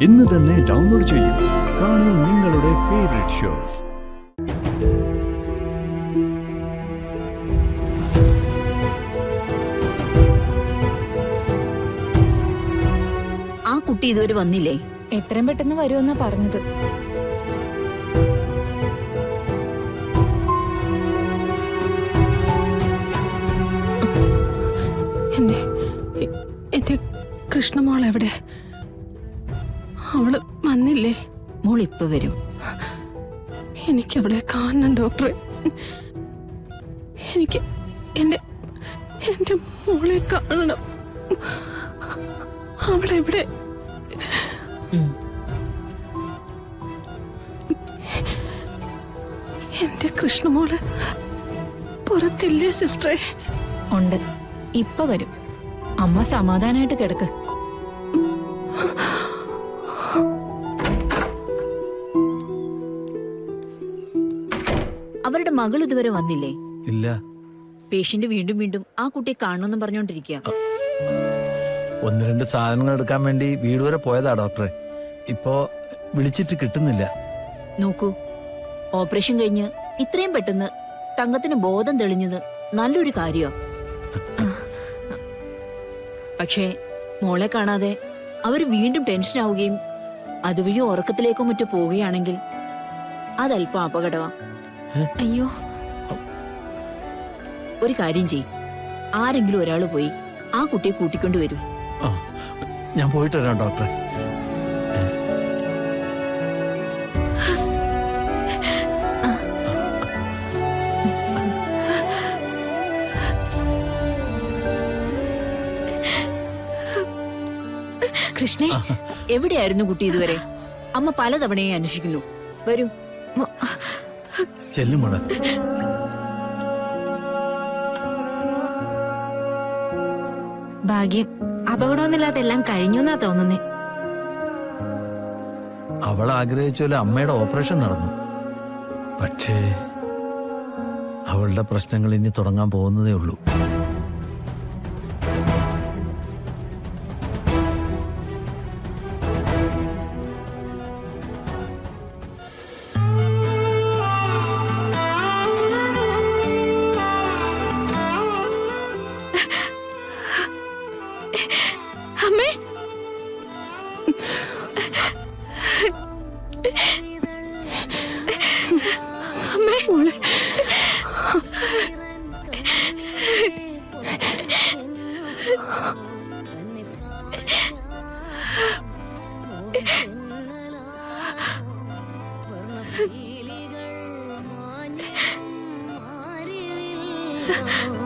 ഇന്ന് തന്നെ ഡൗൺലോഡ് ചെയ്യൂ. കാണൂ നിങ്ങളുടെ ഫേവറേറ്റ് ഷോസ്. ആ കുട്ടി ഇതുവരെ വന്നില്ലേ? എത്രയും പെട്ടെന്ന് വരുമെന്നാ പറഞ്ഞത്. എന്റെ കൃഷ്ണമോൾ എവിടെ? അവള് വന്നില്ലേ? മോൾ ഇപ്പൊ വരും. എനിക്കവളെ കാണണം ഡോക്ടറെ. എനിക്ക് എന്റെ മോളെ കാണണം. അവളെവിടെ? എന്റെ കൃഷ്ണമോള് പുറത്തില്ലേ സിസ്റ്ററെ? ഉണ്ട്, ഇപ്പൊ വരും. അമ്മ സമാധാനായിട്ട് കിടക്ക്. അവരുടെ മകൾ ഇതുവരെ വന്നില്ലേ? ഇല്ല. പേഷ്യന്റ് വീണ്ടും വീണ്ടും ആ കുട്ടിയെ കാണണമെന്നും പറഞ്ഞോണ്ടിരിക്കുക. ഒന്ന് രണ്ട് സാധനങ്ങൾ എടുക്കാൻ വേണ്ടി വീട് വരെ പോയതാ ഡോക്ടറെ. ഇപ്പോ വിളിച്ചിട്ട് കിട്ടുന്നില്ല. നോക്കൂ, ഓപ്പറേഷൻ കഴിഞ്ഞ് ഇത്രയും പെട്ടെന്ന് തങ്കത്തിന് ബോധം തെളിഞ്ഞത് നല്ലൊരു കാര്യോ. പക്ഷേ മോളെ കാണാതെ അവർ വീണ്ടും ടെൻഷൻ ആവുകയും അതുവഴി ഉറക്കത്തിലേക്കോ മറ്റോ പോവുകയാണെങ്കിൽ അതല്പം അപകടമാ. അയ്യോ, ഒരു കാര്യം ചെയ്യും, ആരെങ്കിലും ഒരാൾ പോയി ആ കുട്ടിയെ കൂട്ടിക്കൊണ്ടുവരൂ. ഞാൻ പോയിട്ട് വരാം ഡോക്ടറെ. കൃഷ്ണേ, എവിടെയായിരുന്നു കുട്ടി ഇതുവരെ? അമ്മ പലതവണയെ അന്വേഷിക്കുന്നു. വരൂ. ചെല്ലുമോളെ. ഭാഗ്യം, അപകടമൊന്നുമില്ലാതെ എല്ലാം കഴിഞ്ഞു എന്നാ തോന്നുന്നേ. അവൾ ആഗ്രഹിച്ചോലെ അമ്മയുടെ ഓപ്പറേഷൻ നടന്നു. പക്ഷേ അവളുടെ പ്രശ്നങ്ങൾ ഇനി തുടങ്ങാൻ പോകുന്നതേ ഉള്ളൂ. അമ്മേ, അമ്മേ, മോളെ. Oh